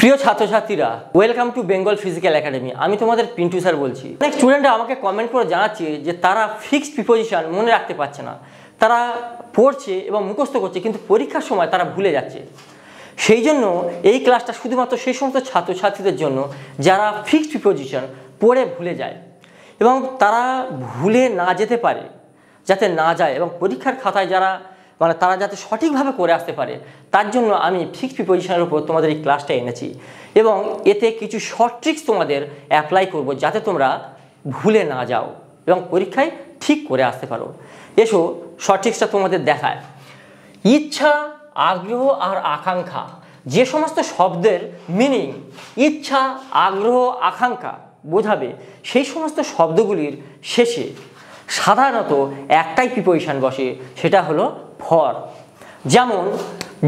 প্রিয় ছাত্রছাত্রীরা, welcome to Bengal physical academy. আমি তোমাদের পিন্টু স্যার বলছি। অনেক স্টুডেন্টরা আমাকে কমেন্ট করে জানাচ্ছে যে তারা ফিক্সড প্রিপোজিশন মনে রাখতে পারছে না, তারা পড়ছে এবং মুখস্থ করছে কিন্তু পরীক্ষার সময় তারা ভুলে যাচ্ছে। সেই জন্য এই ক্লাসটা শুধুমাত্র সেই সমস্ত ছাত্রছাত্রীদের জন্য যারা ফিক্সড প্রিপোজিশন পড়ে ভুলে যায় এবং তারা ভুলে না যেতে পারে, যাতে না যায় এবং পরীক্ষার খাতায় তারা যাতে সঠিকভাবে করে আসতে পারে, তার জন্য আমি ফিক্সড প্রিপোজিশনের উপর তোমাদের এই ক্লাসটা এনেছি এবং এতে কিছু শর্ট ট্রিক্স তোমাদের অ্যাপ্লাই করব যাতে তোমরা ভুলে না যাও এবং পরীক্ষায় ঠিক করে আসতে পারো। এসো শর্ট ট্রিক্সটা তোমাদের দেখায়। ইচ্ছা, আগ্রহ আর আকাঙ্ক্ষা, যে সমস্ত শব্দের মিনিং ইচ্ছা, আগ্রহ, আকাঙ্ক্ষা বোঝাবে, সেই সমস্ত শব্দগুলির শেষে সাধারণত একটাই প্রিপোজিশন বসে, সেটা হলো ফর। যেমন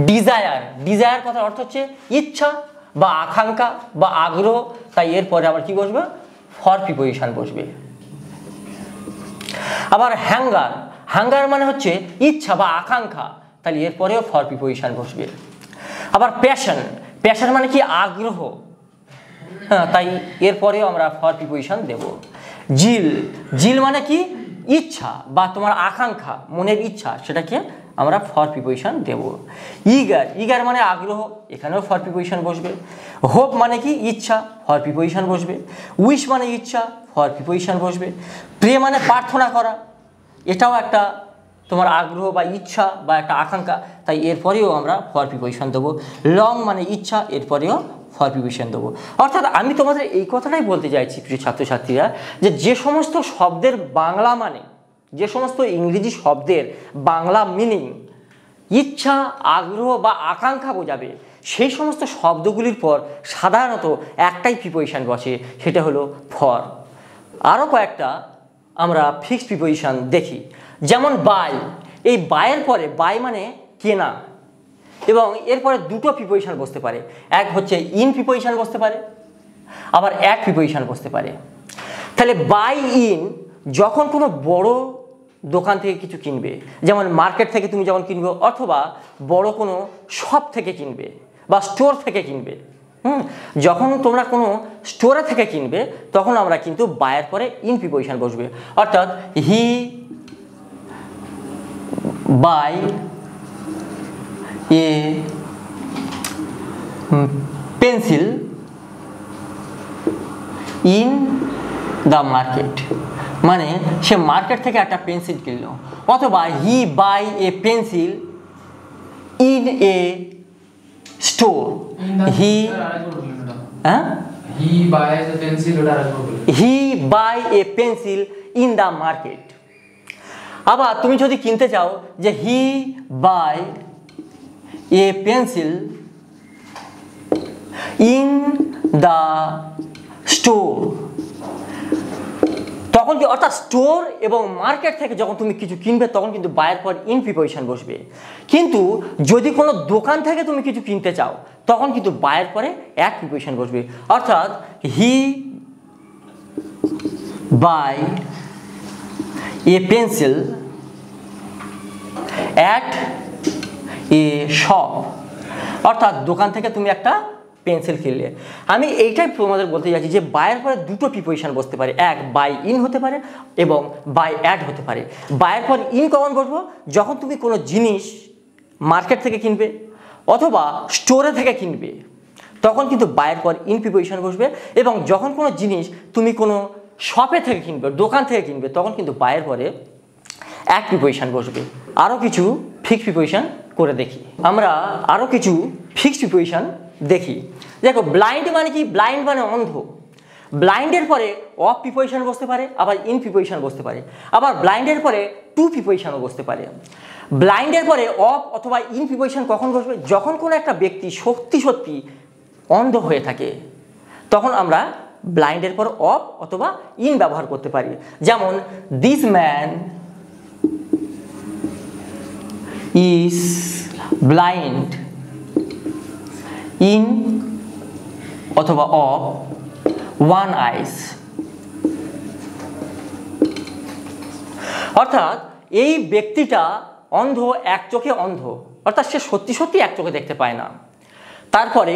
ডিজায়ার, ডিজায়ার কথার অর্থ হচ্ছে ইচ্ছা বা আকাঙ্ক্ষা বা আগ্রহ, তাই এরপরে আবার কি বসবে? ফর প্রিপোজিশন বসবে। আবার হ্যাঙ্গার, হ্যাঙ্গার মানে হচ্ছে ইচ্ছা বা আকাঙ্ক্ষা, তাহলে এরপরেও ফর প্রিপোজিশন বসবে। আবার প্যাশন, প্যাশন মানে কি? আগ্রহ, হ্যাঁ, তাই এরপরেও আমরা ফর প্রিপোজিশন দেব। জিল, জিল মানে কি? ইচ্ছা বা তোমার আকাঙ্ক্ষা, মনের ইচ্ছা, সেটাকে আমরা ফর প্রিপোজিশন দেব। ইগার, ইগার মানে আগ্রহ, এখানেও ফর প্রিপোজিশন বসবে। হোপ মানে কি? ইচ্ছা, ফর প্রিপোজিশন বসবে। উইশ মানে ইচ্ছা, ফর প্রিপোজিশন বসবে। প্রে মানে প্রার্থনা করা, এটাও একটা তোমার আগ্রহ বা ইচ্ছা বা একটা আকাঙ্ক্ষা, তাই এরপরেও আমরা ফর প্রিপোজিশন দেবো। লং মানে ইচ্ছা, এরপরেও ফর প্রিপোজিশন দেবো। অর্থাৎ আমি তোমাদের এই কথাটাই বলতে চাইছি প্রিয় ছাত্রছাত্রীরা, যে সমস্ত শব্দের বাংলা মানে, যে সমস্ত ইংরেজি শব্দের বাংলা মিনিং ইচ্ছা, আগ্রহ বা আকাঙ্ক্ষা বোঝাবে, সেই সমস্ত শব্দগুলির পর সাধারণত একটাই প্রিপোজিশন বসে, সেটা হলো ফর। আরও কয়েকটা আমরা ফিক্সড প্রিপোজিশন দেখি। যেমন বাই, এই বাইয়ের পরে, বাই মানে কেনা, এবং এরপরে দুটো প্রিপোজিশন বসতে পারে। এক হচ্ছে ইন প্রিপোজিশন বসতে পারে, আবার এক প্রিপোজিশন বসতে পারে। তাহলে বাই ইন, যখন কোনো বড় দোকান থেকে কিছু কিনবে, যেমন মার্কেট থেকে তুমি যখন কিনবে, অথবা বড় কোনো শপ থেকে কিনবে বা স্টোর থেকে কিনবে, যখন তোমরা কোনো স্টোরে থেকে কিনবে, তখন আমরা কিন্তু বায়ের পরে ইন প্রিপোজিশন বসবে। অর্থাৎ he buy a pencil in the market, মানে সে মার্কেট থেকে একটা পেন্সিল কিনলো। অথবা he buy a pencil in a store, he buy a pencil in the market. আবার তুমি যদি কিনতে চাও যে he buy a pencil in the store, তখন কি, অর্থাৎ স্টোর এবং মার্কেট থেকে যখন তুমি কিছু কিনবে, তখন কিন্তু বায়ের পর ইন প্রিপোজিশন বসবে। কিন্তু যদি কোনো দোকান থেকে তুমি কিছু কিনতে চাও, তখন কিন্তু বায়ের পরে এক প্রিপোজিশন বসবে। অর্থাৎ he buy a pencil at a shop, অর্থাৎ দোকান থেকে তুমি একটা পেন্সিল কিনলে। আমি এইটাই তোমাদের বলতে চাইছি যে বায়ের পরে দুটো প্রিপোজিশন বসতে পারে, এক বাই ইন হতে পারে এবং বাই অ্যাড হতে পারে। বায়ের পর ইন কখন বসবো? যখন তুমি কোনো জিনিস মার্কেট থেকে কিনবে অথবা স্টোরে থেকে কিনবে, তখন কিন্তু বায়ের পর ইন প্রিপোজিশন বসবে। এবং যখন কোনো জিনিস তুমি কোনো শপে থেকে কিনবে, দোকান থেকে কিনবে, তখন কিন্তু বায়ের পরে এক প্রিপোজিশন বসবে। আরও কিছু ফিক্সড প্রিপোজিশন করে দেখি। আমরা আরও কিছু ফিক্সড প্রিপোজিশন দেখি। দেখো, ব্লাইন্ড মানে কি? ব্লাইন্ড মানে অন্ধ। ব্লাইন্ডের পরে অফ প্রিপোজিশন বসতে পারে, আবার ইন প্রিপোজিশন বসতে পারে, আবার ব্লাইন্ডের পরে টু প্রিপোজিশনও বসতে পারে। ব্লাইন্ডের পরে অফ অথবা ইন প্রিপোজিশন কখন বসবে? যখন কোনো একটা ব্যক্তি সত্যি সত্যি অন্ধ হয়ে থাকে, তখন আমরা ব্লাইন্ডের পর অফ অথবা ইন ব্যবহার করতে পারি। যেমন this man is blind in অথবা অফ ওয়ান আইস, অর্থাৎ এই ব্যক্তিটা অন্ধ, এক চোখে অন্ধ, অর্থাৎ সে সত্যি সত্যি এক চোখে দেখতে পায় না। তারপরে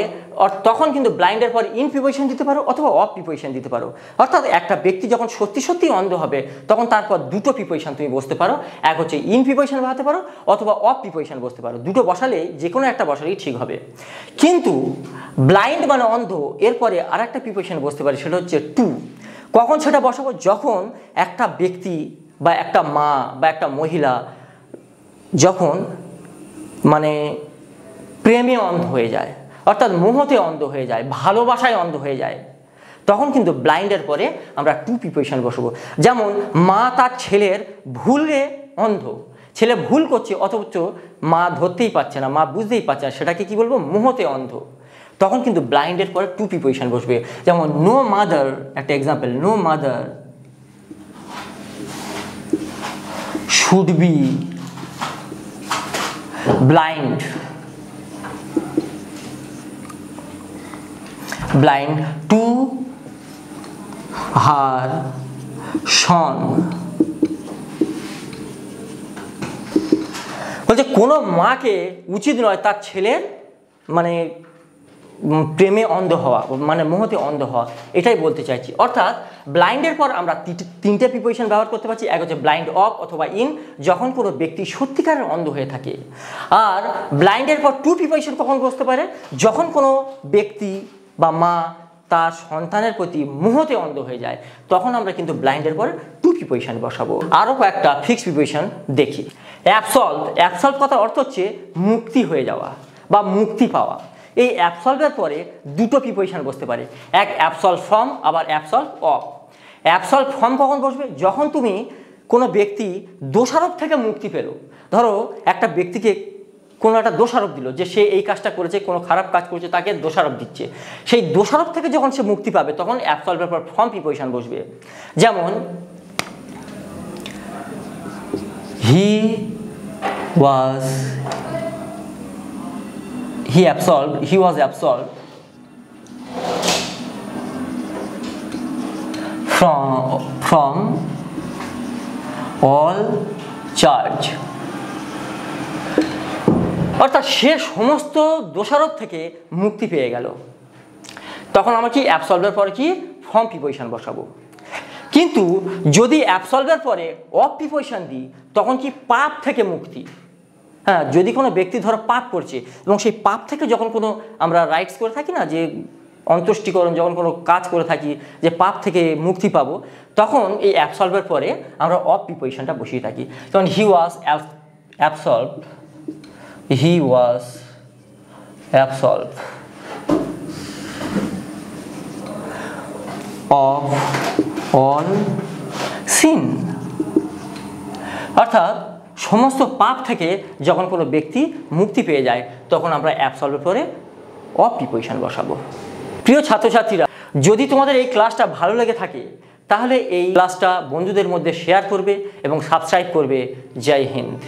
তখন কিন্তু ব্লাইন্ডের পর ইন প্রিপোজিশন দিতে পারো অথবা অফ প্রিপোজিশন দিতে পারো। অর্থাৎ একটা ব্যক্তি যখন সত্যি সত্যি অন্ধ হবে তখন তারপর দুটো প্রিপোজিশন তুমি বসতে পারো, এক হচ্ছে ইন প্রিপোজিশন বসাতে পারো অথবা অফ প্রিপোজিশন বসতে পারো, দুটো বসালে যে কোনো একটা বসালেই ঠিক হবে। কিন্তু ব্লাইন্ড মানে অন্ধ, এরপরে আর একটা প্রিপোজিশন বসতে পারে, সেটা হচ্ছে টু। কখন সেটা বসাবো? যখন একটা ব্যক্তি বা একটা মা বা একটা মহিলা যখন মানে প্রেমে অন্ধ হয়ে যায়, অর্থাৎ মোহতে অন্ধ হয়ে যায়, ভালোবাসায় অন্ধ হয়ে যায়, তখন কিন্তু ব্লাইন্ডের পরে আমরা টু প্রিপোজিশন বসবো। যেমন মা তার ছেলের ভুলে অন্ধ, ছেলে ভুল করছে অথচ মা ধরতেই পারছে না, মা বুঝতেই পারছে না, সেটাকে কি বলবো? মোহতে অন্ধ। তখন কিন্তু ব্লাইন্ডের পরে টু প্রিপোজিশন বসবে। যেমন নো মাদার, একটা example, no mother should be blind to her son। বলছে কোনো মাকে উচিত নয় তার ছেলের মানে প্রেমে অন্ধ হওয়া, মানে মোহতে অন্ধ হওয়া, এটাই বলতে চাইছি। অর্থাৎ ব্লাইন্ডের পর আমরা তিনটে প্রিপোজিশন ব্যবহার করতে পারছি। এক হচ্ছে ব্লাইন্ড অফ অথবা ইন, যখন কোনো ব্যক্তি সত্যিকারের অন্ধ হয়ে থাকে। আর ব্লাইন্ডের পর টু প্রিপোজিশন কখন বসতে পারে? যখন কোনো ব্যক্তি বা মা তার সন্তানের প্রতি মোহতে অন্ধ হয়ে যায়, তখন আমরা কিন্তু ব্লাইন্ডের পর টু প্রিপোজিশন বসাবো। আরও কয়েকটা ফিক্সড প্রিপোজিশন দেখি। অ্যাবসলভ, অ্যাবসলভ কথার অর্থ হচ্ছে মুক্তি হয়ে যাওয়া বা মুক্তি পাওয়া। এই অ্যাবসলভের পরে দুটো প্রিপোজিশন বসতে পারে, এক অ্যাবসলভ ফ্রম, আবার অ্যাবসলভ অফ। অ্যাবসলভ ফ্রম কখন বসবে? যখন তুমি কোনো ব্যক্তি দোষারোপ থেকে মুক্তি পেল। ধরো একটা ব্যক্তিকে কোনো একটা দোষারোপ দিল যে সে এই কাজটা করেছে, কোনো খারাপ কাজ করেছে, তাকে দোষারোপ দিচ্ছে। সেই দোষারোপ থেকে যখন সে মুক্তি পাবে তখন অ্যাবসলভের পর ফ্রম প্রিপোজিশন বসবে। যেমন he was absolved from all charge। অর্থাৎ সে সমস্ত দোষারোপ থেকে মুক্তি পেয়ে গেল। তখন আমরা কি অ্যাবসলভের পরে কি ফ্রম প্রিপোজিশন বসাবো। কিন্তু যদি অ্যাবসলভের পরে অফ প্রিপোজিশন দিই তখন কি পাপ থেকে মুক্তি। হ্যাঁ, যদি কোনো ব্যক্তি ধরো পাপ করছে এবং সেই পাপ থেকে যখন কোনো আমরা রাইটস করে থাকি না, যে অন্ত্যেষ্টিকরণ, যখন কোনো কাজ করে থাকি যে পাপ থেকে মুক্তি পাবো, তখন এই অ্যাবসলভের পরে আমরা অফ প্রিপোজিশনটা বসিয়ে থাকি। তখন হি ওয়াজ অ্যাবসলভড of all sin। অর্থাৎ সমস্ত পাপ থেকে যখন কোনো ব্যক্তি মুক্তি পেয়ে যায় তখন আমরা অ্যাবসলভের পরে অফ প্রিপোজিশন বসাবো। প্রিয় ছাত্রছাত্রীরা, যদি তোমাদের এই ক্লাসটা ভালো লেগে থাকে তাহলে এই ক্লাসটা বন্ধুদের মধ্যে শেয়ার করবে এবং সাবস্ক্রাইব করবে। জয় হিন্দ।